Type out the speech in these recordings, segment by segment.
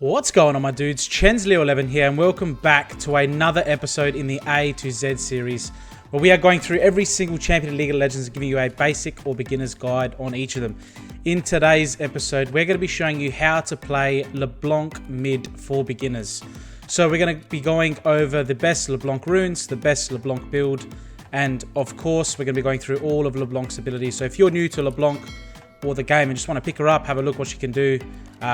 What's going on, my dudes? Chenzleo11 here, and welcome back to another episode in the A to Z series, where we are going through every single champion in League of Legends and giving you a basic or beginner's guide on each of them. In today's episode, we're going to be showing you how to play LeBlanc Mid for beginners. So we're going to be going over the best LeBlanc runes, the best LeBlanc build, and of course, we're going to be going through all of LeBlanc's abilities. So if you're new to LeBlanc or the game and just want to pick her up, have a look what she can do,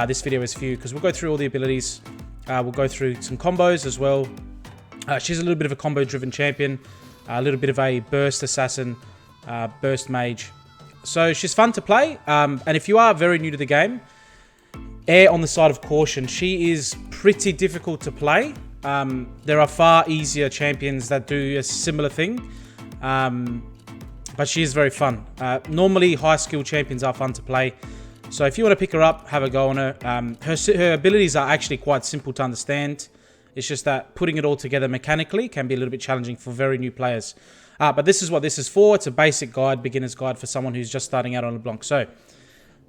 this video is for you, because we'll go through all the abilities. We'll go through some combos as well. She's a little bit of a combo driven champion, a little bit of a burst assassin, burst mage, so she's fun to play. And if you are very new to the game, err on the side of caution. She is pretty difficult to play. There are far easier champions that do a similar thing, but she is very fun. Normally high skill champions are fun to play, so if you want to pick her up, have a go on her. Her abilities are actually quite simple to understand. It's just that putting it all together mechanically can be a little bit challenging for very new players. But this is what this is for. It's a basic guide, beginner's guide for someone who's just starting out on LeBlanc. So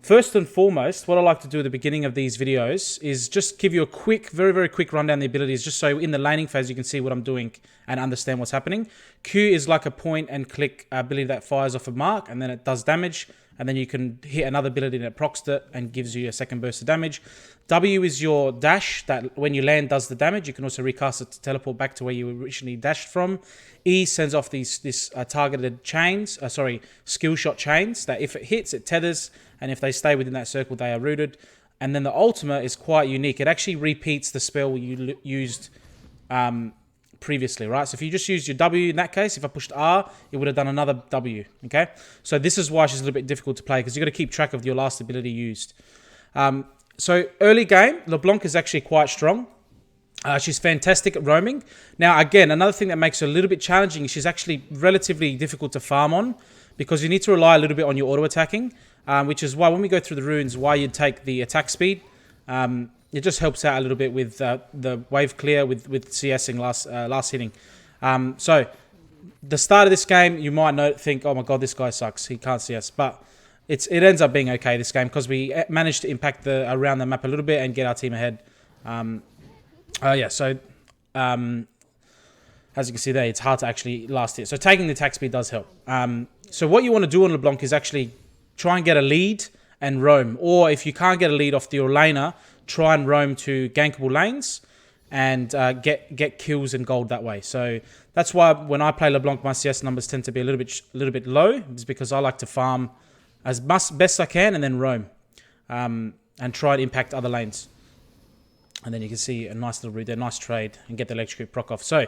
first and foremost, what I like to do at the beginning of these videos is just give you a quick, very quick rundown of the abilities, just so in the laning phase you can see what I'm doing and understand what's happening. Q is like a point and click ability that fires off a mark and then it does damage. And then you can hit another ability that procs it and gives you a second burst of damage. W is your dash that when you land does the damage. You can also recast it to teleport back to where you originally dashed from. E sends off these targeted chains, skill shot chains that if it hits, it tethers. And if they stay within that circle, they are rooted. And then the ultimate is quite unique. It actually repeats the spell you used previously, right? So if you just used your W in that case, if I pushed R, it would have done another W, okay? So this is why she's a little bit difficult to play, because you've got to keep track of your last ability used. So early game, LeBlanc is actually quite strong. She's fantastic at roaming. Now, again, another thing that makes her a little bit challenging is she's actually relatively difficult to farm on, because you need to rely a little bit on your auto-attacking, which is why when we go through the runes, why you'd take the attack speed. It just helps out a little bit with the wave clear with CSing last hitting. So the start of this game, you might think, oh my god, this guy sucks, he can't CS, but it ends up being okay this game, because we managed to impact around the map a little bit and get our team ahead. As you can see there, it's hard to actually last hit. So taking the attack speed does help. So what you want to do on LeBlanc is actually try and get a lead and roam, or if you can't get a lead off your laner, try and roam to gankable lanes and get kills and gold that way. So that's why when I play LeBlanc, my CS numbers tend to be a little bit low. It's because I like to farm as best I can and then roam and try and impact other lanes. And then you can see a nice little route there, nice trade, and get the electrocute proc off. So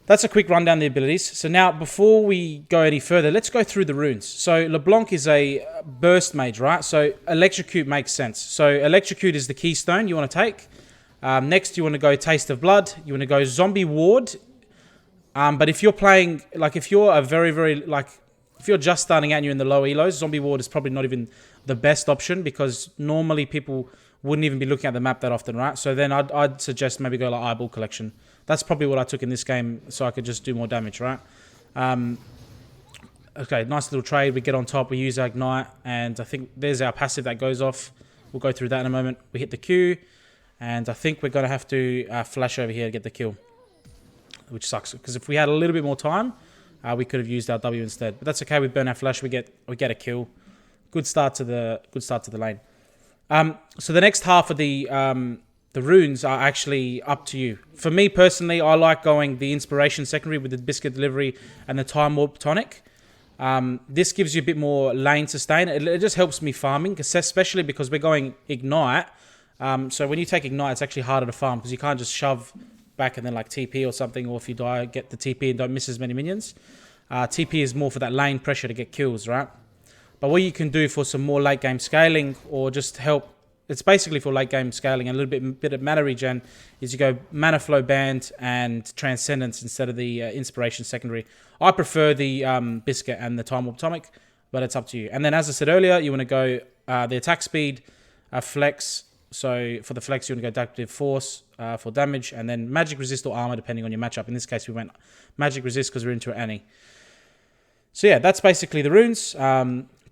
that's a quick rundown of the abilities. So now, before we go any further, let's go through the runes. So LeBlanc is a burst mage, right? So electrocute makes sense. So electrocute is the keystone you want to take. Next, you want to go taste of blood. You want to go zombie ward. But if you're playing, if you're if you're just starting out and you're in the low elos, zombie ward is probably not even the best option, because normally people wouldn't even be looking at the map that often, right? So then I'd suggest maybe go like eyeball collection. That's probably what I took in this game, so I could just do more damage, right? Okay, nice little trade. We get on top, we use our ignite, and I think there's our passive that goes off. We'll go through that in a moment. We hit the Q, and I think we're going to have to flash over here to get the kill, which sucks, because if we had a little bit more time, we could have used our W instead. But that's okay. We burn our flash. We get a kill. Good start to the lane. So the next half of the runes are actually up to you. For me personally, I like going the inspiration secondary with the biscuit delivery and the time warp tonic. This gives you a bit more lane sustain. It just helps me farming, especially because we're going ignite. So when you take ignite, it's actually harder to farm, because you can't just shove back and then like TP or something, or if you die, get the TP and don't miss as many minions. TP is more for that lane pressure to get kills, right? But what you can do for some more late game scaling, or just help, it's basically for late game scaling and a little bit of mana regen, is you go mana flow band and transcendence instead of the inspiration secondary. I prefer the biscuit and the time warp atomic, but it's up to you. And then, as I said earlier, you want to go the attack speed, flex. So for the flex, you want to go adaptive force for damage, and then magic resist or armor depending on your matchup. In this case, we went magic resist because we're into Annie. So yeah, that's basically the runes.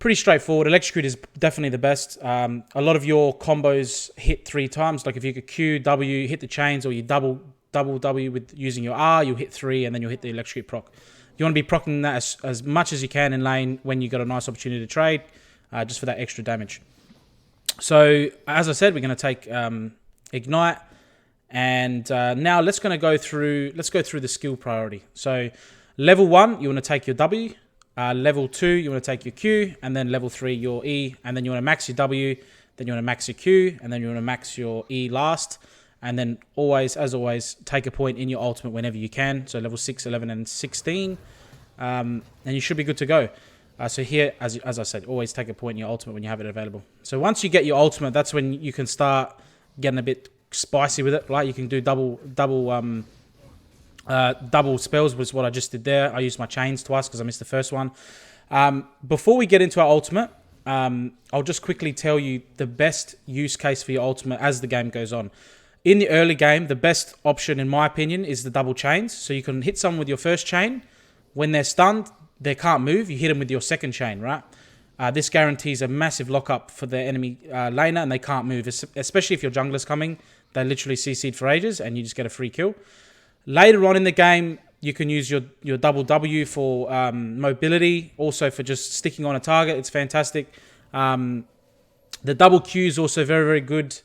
pretty straightforward. Electrocute is definitely the best. A lot of your combos hit 3 times. Like if you could Q, W, hit the chains, or you double W with using your R, you'll hit 3, and then you'll hit the Electrocute proc. You want to be proccing that as much as you can in lane when you got a nice opportunity to trade, just for that extra damage. So as I said, we're going to take Ignite, and now let's go through the skill priority. So level 1, you want to take your W. Level 2, you want to take your Q, and then level 3, your E, and then you want to max your W, then you want to max your Q, and then you want to max your E last, and then always, as always, take a point in your ultimate whenever you can. So level 6, 11, and 16, and you should be good to go. So here, as I said, always take a point in your ultimate when you have it available. So once you get your ultimate, that's when you can start getting a bit spicy with it. Like you can do double spells, was what I just did there. I used my chains twice because I missed the first one. Before we get into our ultimate, I'll just quickly tell you the best use case for your ultimate as the game goes on. In the early game, the best option, in my opinion, is the double chains. So you can hit someone with your first chain. When they're stunned, they can't move. You hit them with your second chain, right? This guarantees a massive lockup for the enemy laner, and they can't move, especially if your jungler's coming. They literally CC'd for ages, and you just get a free kill. Later on in the game, you can use your double W for mobility, also for just sticking on a target. It's fantastic. The double Q is also very, very good,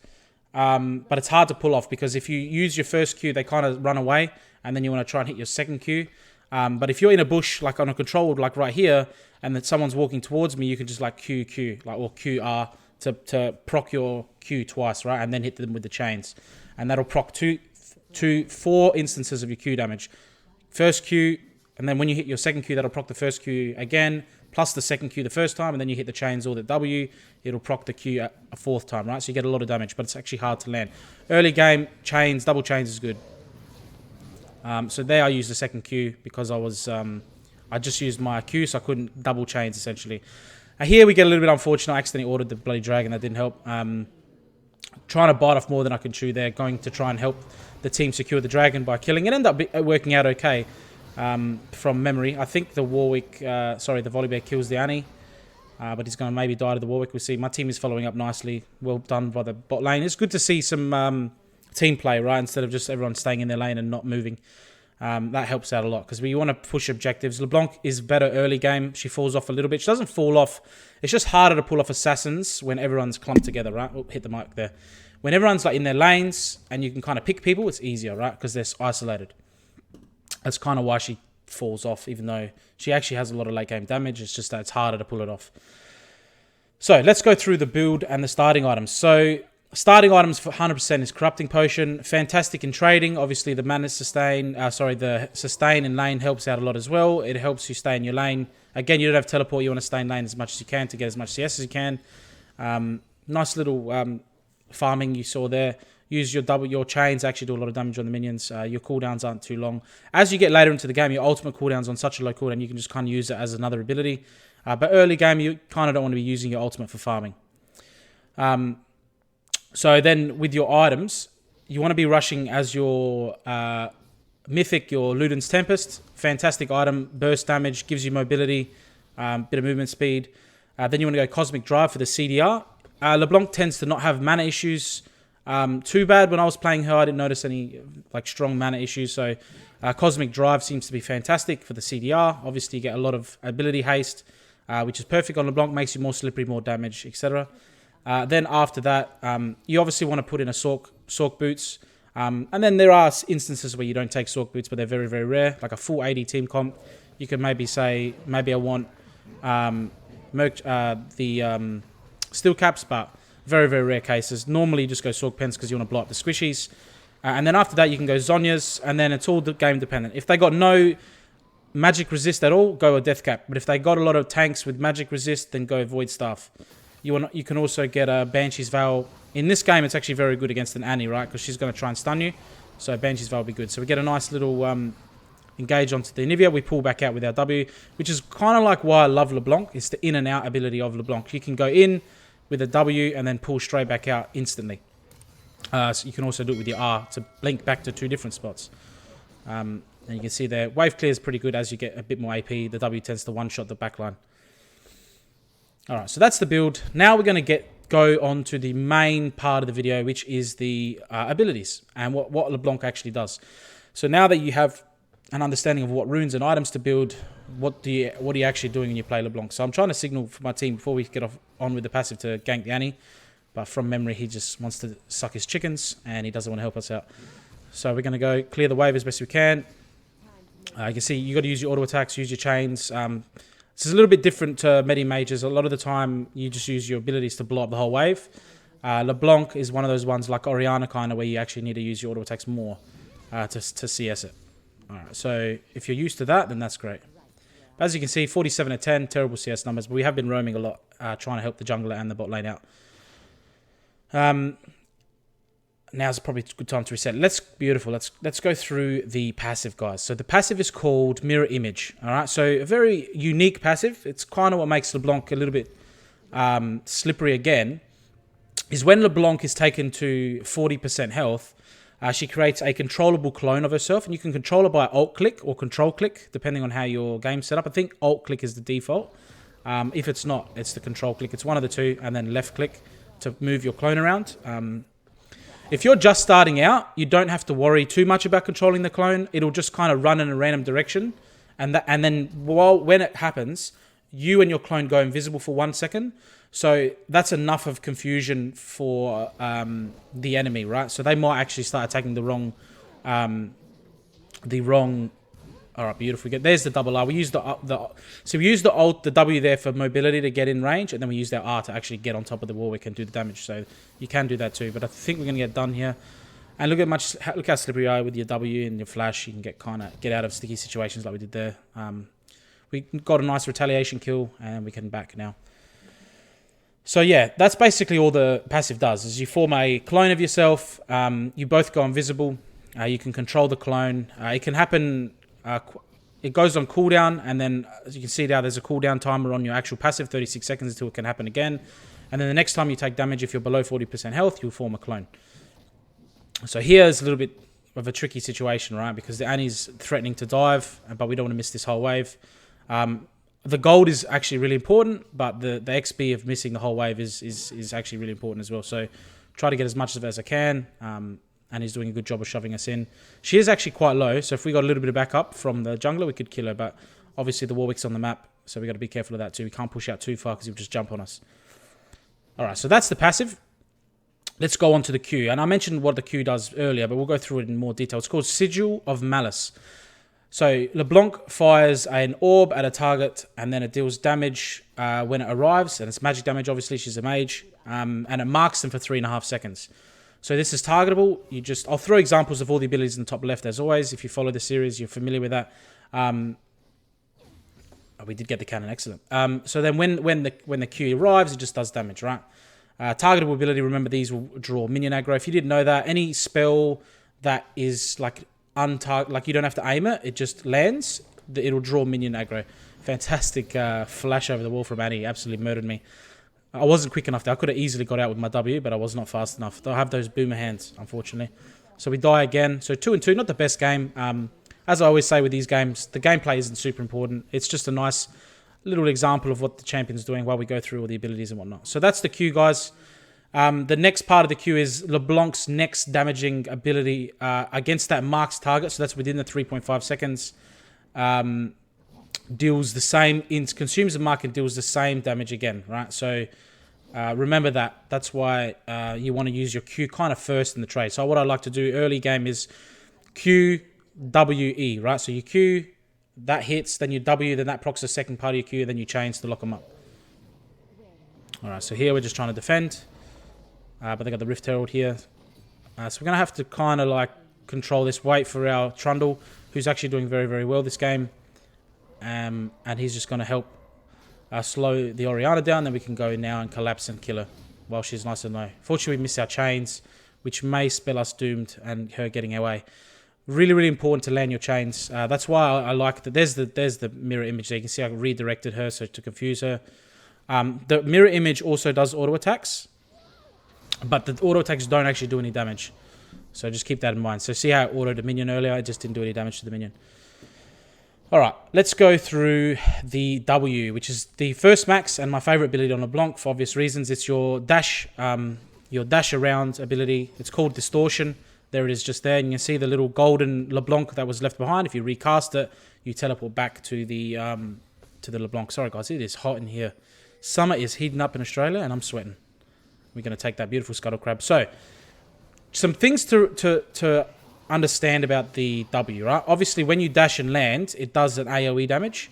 but it's hard to pull off because if you use your first Q, they kind of run away, and then you want to try and hit your second Q. But if you're in a bush, like on a controlled, like right here, and that someone's walking towards me, you can just like Q, like, or QR to proc your Q twice, right? And then hit them with the chains. And that'll proc 4 instances of your Q damage. First Q, and then when you hit your second Q, that'll proc the first Q again, plus the second Q the first time, and then you hit the chains or the W, it'll proc the Q a 4th time, right? So you get a lot of damage, but it's actually hard to land. Early game, chains, double chains is good. So there I used the second Q because I just used my Q, so I couldn't double chains essentially. Here we get a little bit unfortunate. I accidentally ordered the bloody dragon. That didn't help. Trying to bite off more than I can chew there. Going to try and help the team secure the dragon by killing it. Ended up working out okay from memory. I think the Volibear kills the Annie. But he's going to maybe die to the Warwick. We'll see. My team is following up nicely. Well done by the bot lane. It's good to see some team play, right? Instead of just everyone staying in their lane and not moving. That helps out a lot because we want to push objectives. LeBlanc is better early game. She falls off a little bit. She doesn't fall off. It's just harder to pull off assassins when everyone's clumped together, right? Oh, hit the mic there. When everyone's like in their lanes and you can kind of pick people, it's easier, right? Because they're isolated. That's kind of why she falls off, even though she actually has a lot of late game damage. It's just that it's harder to pull it off. So let's go through the build and the starting items. So starting items for 100% is Corrupting Potion. Fantastic in trading. Obviously, the mana sustain, the sustain in lane helps out a lot as well. It helps you stay in your lane. Again, you don't have teleport. You want to stay in lane as much as you can to get as much CS as you can. Nice little farming you saw there. Use your chains, actually do a lot of damage on the minions. Your cooldowns aren't too long. As you get later into the game, your ultimate cooldown's on such a low cooldown, you can just kind of use it as another ability. But early game, you kind of don't want to be using your ultimate for farming. So then with your items, you want to be rushing as your Mythic, your Luden's Tempest. Fantastic item, burst damage, gives you mobility, bit of movement speed. Then you want to go Cosmic Drive for the CDR. LeBlanc tends to not have mana issues too bad. When I was playing her, I didn't notice any like strong mana issues. So Cosmic Drive seems to be fantastic for the CDR. Obviously, you get a lot of ability haste, which is perfect on LeBlanc, makes you more slippery, more damage, etc. Then after that, you obviously want to put in a Sork Boots. And then there are instances where you don't take Sork Boots, but they're very, very rare. Like a full 80 team comp, you can maybe say, maybe I want Steel Caps, but very, very rare cases. Normally you just go Sork Pens because you want to blow up the squishies. And then after that, you can go Zhonya's, and then it's all game dependent. If they got no magic resist at all, go a Death Cap. But if they got a lot of tanks with magic resist, then go Void Staff. You can also get a Banshee's Veil. In this game, it's actually very good against an Annie, right? Because she's going to try and stun you. So Banshee's Veil will be good. So we get a nice little engage onto the Anivia. We pull back out with our W, which is kind of like why I love LeBlanc. It's the in and out ability of LeBlanc. You can go in with a W and then pull straight back out instantly. So you can also do it with your R to blink back to 2 different spots. And you can see there, wave clear is pretty good as you get a bit more AP. The W tends to one-shot the backline. All right, so that's the build. Now we're going to go on to the main part of the video, which is the abilities and what LeBlanc actually does. So now that you have an understanding of what runes and items to build, what are you actually doing when you play LeBlanc? So I'm trying to signal for my team before we get on with the passive to gank the Annie, but from memory he just wants to suck his chickens and he doesn't want to help us out. So we're going to go clear the wave as best we can. You can see you got to use your auto attacks, use your chains. This is a little bit different to medi mages. A lot of the time, you just use your abilities to blow up the whole wave. LeBlanc is one of those ones like Orianna kind of where you actually need to use your auto attacks more to CS it. All right, so if you're used to that, then that's great. As you can see, 47 at 10, terrible CS numbers, but we have been roaming a lot, trying to help the jungler and the bot lane out. Now's probably a good time to reset. Let's go through the passive, guys. So the passive is called Mirror Image. All right, so a very unique passive. It's kind of what makes LeBlanc a little bit slippery again. Is when LeBlanc is taken to 40% health, she creates a controllable clone of herself, and you can control her by alt click or control click, depending on how your game's set up. I think alt click is the default. If it's not, it's the control click. It's one of the two, and then left click to move your clone around. If you're just starting out, you don't have to worry too much about controlling the clone. It'll just kind of run in a random direction. And then when it happens, you and your clone go invisible for 1 second. So that's enough of confusion for the enemy, right? So they might actually start attacking the wrong... All right, beautiful. There's the double R. We use so we use the W there for mobility to get in range, and then we use our R to actually get on top of the Warwick and do the damage. So you can do that too. But I think we're gonna get done here. And look how slippery you are with your W and your flash. You can get out of sticky situations like we did there. We got a nice retaliation kill, and we can back now. So yeah, that's basically all the passive does. Is you form a clone of yourself. You both go invisible. You can control the clone. It can happen. It goes on cooldown, and then as you can see now, there's a cooldown timer on your actual passive, 36 seconds until it can happen again. And then the next time you take damage, if you're below 40% health, you'll form a clone. So here's a little bit of a tricky situation, right? Because the Annie's threatening to dive, but we don't want to miss this whole wave. The gold is actually really important, but the XP of missing the whole wave is actually really important as well. So try to get as much of it as I can. And he's doing a good job of shoving us in. She is actually quite low, so if we got a little bit of backup from the jungler, we could kill her, but obviously the Warwick's on the map, so we got to be careful of that too. We can't push out too far because he'll just jump on us. Alright, so that's the passive. Let's go on to the Q, and I mentioned what the Q does earlier, but we'll go through it in more detail. It's called Sigil of Malice. So LeBlanc fires an orb at a target, and then it deals damage when it arrives, and it's magic damage, obviously, she's a mage, and it marks them for 3.5 seconds. So this is targetable. I'll throw examples of all the abilities in the top left as always. If you follow the series, you're familiar with that. We did get the cannon, excellent. So then when the Q arrives, it just does damage, right? Targetable ability, remember these will draw minion aggro. If you didn't know that, any spell that is like you don't have to aim it, it just lands, it'll draw minion aggro. Fantastic flash over the wall from Annie, absolutely murdered me. I wasn't quick enough there. I could have easily got out with my W, but I was not fast enough. They'll have those boomer hands, unfortunately. So we die again. So 2 and 2, not the best game. As I always say with these games, the gameplay isn't super important. It's just a nice little example of what the champion's doing while we go through all the abilities and whatnot. So that's the Q, guys. The next part of the Q is LeBlanc's next damaging ability against that marked target. So that's within the 3.5 seconds. Deals the same, consumes the mark and deals the same damage again, right? So remember that. That's why you want to use your Q kind of first in the trade. So what I like to do early game is Q, W, E, right? So you Q, that hits, then you W, then that procs the second part of your Q, then you chains to lock them up. All right, so here we're just trying to defend. But they got the Rift Herald here. So we're going to have to kind of like control this, wait for our Trundle, who's actually doing very, very well this game. And he's just going to help slow the Orianna down. Then we can go now and collapse and kill her while she's nice and low. Fortunately, we miss our chains, which may spell us doomed and her getting away. Really, really important to land your chains. That's why I like that. There's the mirror image there. You can see I redirected her so to confuse her. The mirror image also does auto attacks, but the auto attacks don't actually do any damage. So just keep that in mind. So see how I autoed the minion earlier? I just didn't do any damage to the minion. All right, let's go through the W, which is the first max and my favorite ability on LeBlanc for obvious reasons. It's your dash around ability. It's called Distortion. There it is just there. And you can see the little golden LeBlanc that was left behind. If you recast it, you teleport back to the LeBlanc. Sorry, guys, it is hot in here. Summer is heating up in Australia, and I'm sweating. We're going to take that beautiful scuttle crab. So, some things to understand about the W, right? Obviously, when you dash and land, it does an AoE damage.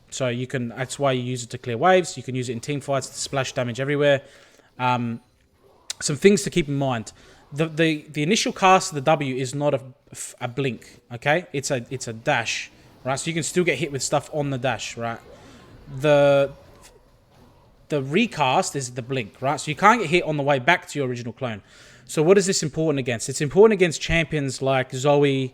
So you can. That's why you use it to clear waves. You can use it in team fights to splash damage everywhere. Some things to keep in mind. The initial cast of the W is not a blink, okay? It's a dash, right? So you can still get hit with stuff on the dash, right? The recast is the blink, right? So you can't get hit on the way back to your original clone. So what is this important against? It's important against champions like Zoe,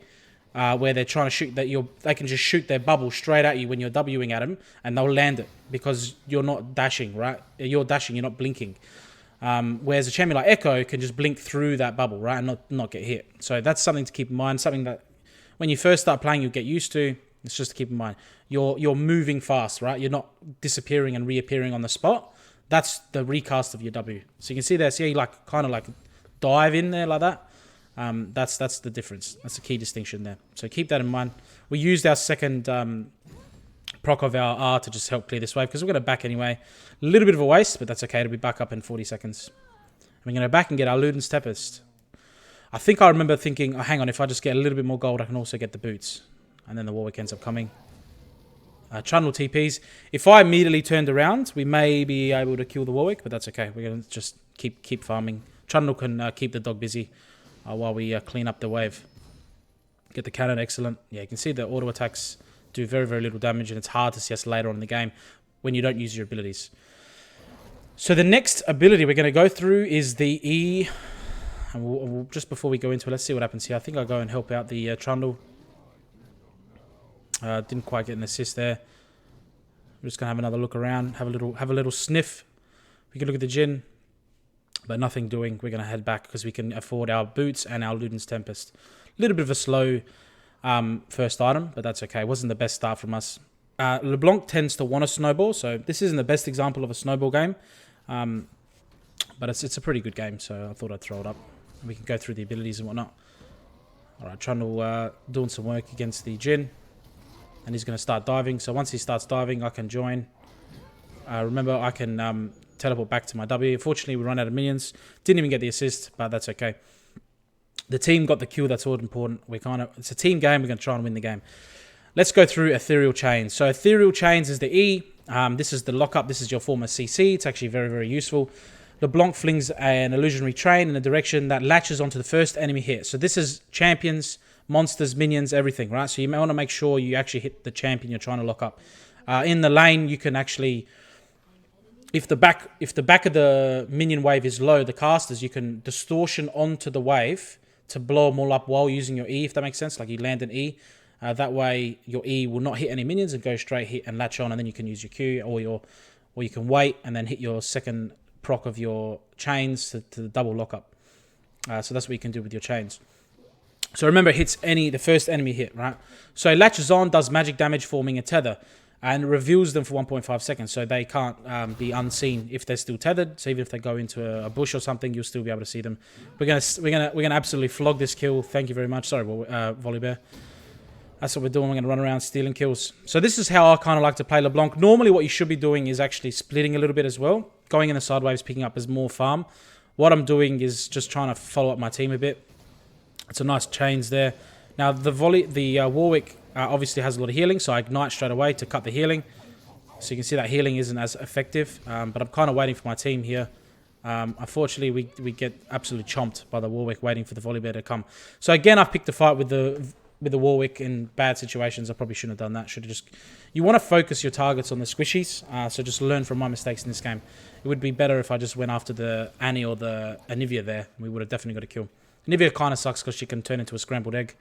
where they're trying to shoot they can just shoot their bubble straight at you when you're Wing at them, and they'll land it because you're not dashing, right? You're dashing, you're not blinking. Whereas a champion like Echo can just blink through that bubble, right, and not get hit. So that's something to keep in mind. Something that when you first start playing, you'll get used to. It's just to keep in mind. You're moving fast, right? You're not disappearing and reappearing on the spot. That's the recast of your W. So you can see there. See, you kind of dive in there like that. That's the difference. That's the key distinction there. So keep that in mind. We used our second proc of our R to just help clear this wave because we're going to back anyway. A little bit of a waste, but that's okay. It'll be back up in 40 seconds. We're going to back and get our Luden's Tempest. I think I remember thinking, oh, hang on, if I just get a little bit more gold, I can also get the boots. And then the Warwick ends up coming. Trundle TPs. If I immediately turned around, we may be able to kill the Warwick, but that's okay. We're going to just keep farming. Trundle can keep the dog busy while we clean up the wave. Get the cannon, excellent. Yeah, you can see the auto attacks do very, very little damage, and it's hard to see us later on in the game when you don't use your abilities. So the next ability we're going to go through is the E. And we'll, just before we go into it, let's see what happens here. I think I'll go and help out the Trundle. Didn't quite get an assist there. We're just going to have another look around, have a little sniff. We can look at the Jhin, but nothing doing. We're going to head back because we can afford our boots and our Luden's Tempest. A little bit of a slow first item, but that's okay. It wasn't the best start from us. LeBlanc tends to want a snowball, so this isn't the best example of a snowball game, but it's a pretty good game, so I thought I'd throw it up. We can go through the abilities and whatnot. All right, Trundle doing some work against the Jhin, and he's going to start diving. So once he starts diving, I can join. Remember, I can teleport back to my W. Unfortunately, we run out of minions. Didn't even get the assist, but that's okay. The team got the kill. That's all important. It's a team game. We're going to try and win the game. Let's go through Ethereal Chains. So Ethereal Chains is the E. This is the lockup. This is your former CC. It's actually very, very useful. LeBlanc flings an illusionary train in a direction that latches onto the first enemy hit. So this is champions, monsters, minions, everything, right? So you may want to make sure you actually hit the champion you're trying to lock up. In the lane, you can actually, if the back of the minion wave is low, the casters, you can distortion onto the wave to blow them all up while using your E, if that makes sense. Like you land an E. That way, your E will not hit any minions and go straight hit and latch on, and then you can use your Q, or you can wait and then hit your second proc of your chains to double lockup. So that's what you can do with your chains. So remember, it hits the first enemy hit, right? So it latches on, does magic damage, forming a tether, and reveals them for 1.5 seconds, so they can't be unseen if they're still tethered. So even if they go into a bush or something, you'll still be able to see them. We're gonna absolutely flog this kill. Thank you very much. Sorry, Volley Bear. That's what we're doing. We're going to run around stealing kills. So this is how I kind of like to play LeBlanc. Normally what you should be doing is actually splitting a little bit as well. Going in the side waves, picking up as more farm. What I'm doing is just trying to follow up my team a bit. It's a nice chains there. Now the Warwick obviously has a lot of healing, so I ignite straight away to cut the healing. So you can see that healing isn't as effective, but I'm kind of waiting for my team here. Unfortunately, we get absolutely chomped by the Warwick, waiting for the Volley Bear to come. So again, I've picked a fight with the Warwick in bad situations. I probably shouldn't have done that. You want to focus your targets on the squishies, so just learn from my mistakes in this game. It would be better if I just went after the Annie or the Anivia there. We would have definitely got a kill. Anivia kind of sucks because she can turn into a scrambled egg,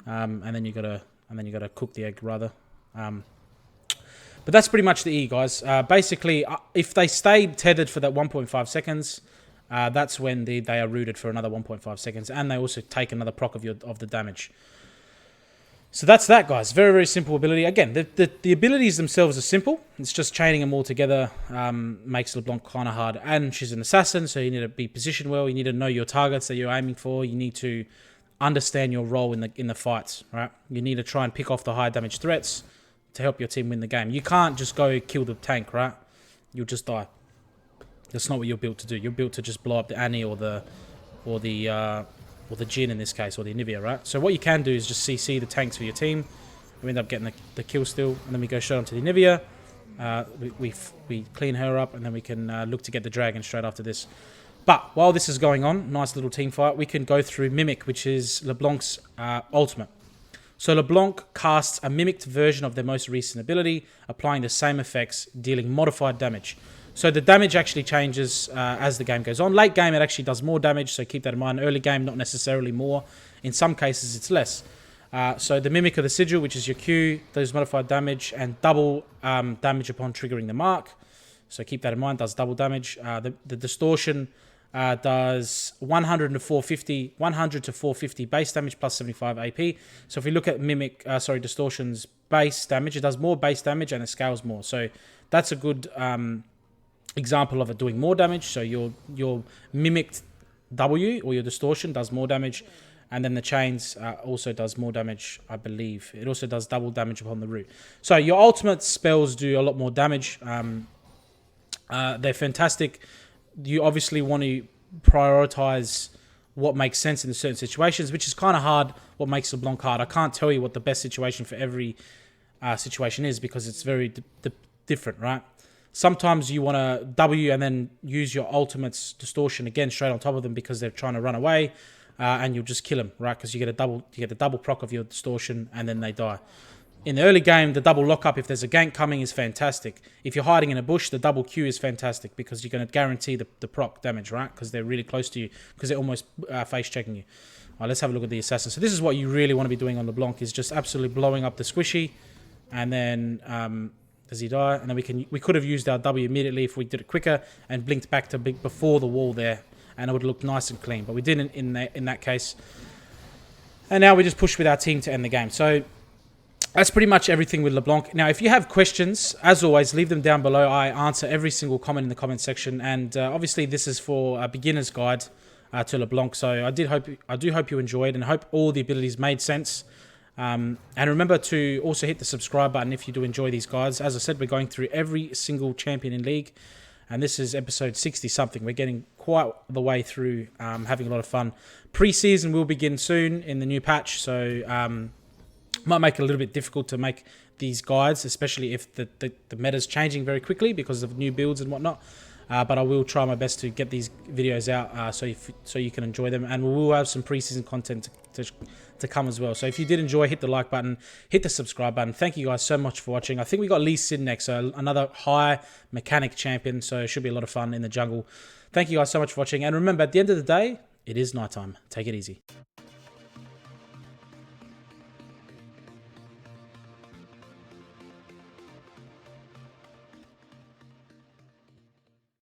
and then you gotta cook the egg rather. But that's pretty much the E, guys. Basically, if they stay tethered for that 1.5 seconds, that's when they are rooted for another 1.5 seconds, and they also take another proc of the damage. So that's that, guys. Very, very simple ability. Again, the abilities themselves are simple. It's just chaining them all together makes LeBlanc kind of hard. And she's an assassin, so you need to be positioned well. You need to know your targets that you're aiming for. You need to understand your role in the fights, right? You need to try and pick off the high damage threats to help your team win the game. You can't just go kill the tank, right? You'll just die. That's not what you're built to do. You're built to just blow up the Annie or the Jhin in this case, or the Nivea, right? So what you can do is just CC the tanks for your team. We end up getting the kill still, and then we go straight onto the Nivea. We clean her up, and then we can look to get the dragon straight after this. But while this is going on, nice little team fight, we can go through Mimic, which is LeBlanc's ultimate. So LeBlanc casts a mimicked version of their most recent ability, applying the same effects, dealing modified damage. So the damage actually changes as the game goes on. Late game, it actually does more damage, so keep that in mind. Early game, not necessarily more. In some cases, it's less. So the Mimic of the Sigil, which is your Q, does modified damage and double damage upon triggering the mark. So keep that in mind, does double damage. The Distortion does 100 to 450 base damage plus 75 AP. So if we look at Distortion's base damage, it does more base damage and it scales more. So that's a good example of it doing more damage. So your mimicked W or your Distortion does more damage, and then the Chains also does more damage, I believe. It also does double damage upon the root. So your ultimate spells do a lot more damage. They're fantastic. You obviously want to prioritize what makes sense in certain situations, which is kind of hard. What makes LeBlanc hard? I can't tell you what the best situation for every situation is, because it's very different, right? Sometimes you want to W and then use your ultimate's Distortion again straight on top of them because they're trying to run away, and you'll just kill them, right? Because you get the double proc of your Distortion and then they die. In the early game, the double lockup, if there's a gank coming, is fantastic. If you're hiding in a bush, the double Q is fantastic because you're going to guarantee the proc damage, right? Because they're really close to you, because they're almost face checking you. All right, let's have a look at the assassin. So this is what you really want to be doing on LeBlanc, is just absolutely blowing up the squishy, and then does he die? And then we could have used our W immediately if we did it quicker and blinked back to before the wall there, and it would look nice and clean. But we didn't in that case. And now we just push with our team to end the game. So that's pretty much everything with LeBlanc. Now, if you have questions, as always, leave them down below. I answer every single comment in the comment section. And obviously, this is for a beginner's guide to LeBlanc. So I do hope you enjoyed, and hope all the abilities made sense. And remember to also hit the subscribe button if you do enjoy these guides. As I said, we're going through every single champion in League, and this is episode 60-something. We're getting quite the way through, having a lot of fun. Pre-season will begin soon in the new patch, so might make it a little bit difficult to make these guides, especially if the meta's changing very quickly because of new builds and whatnot. But I will try my best to get these videos out so you can enjoy them, and we will have some pre-season content to come as well. So if you did enjoy, hit the like button, hit the subscribe button. Thank you guys so much for watching. I think we got Lee Sin next, so another high mechanic champion, so it should be a lot of fun in the jungle. Thank you guys so much for watching, and remember, at the end of the day, it is nighttime. Take it easy.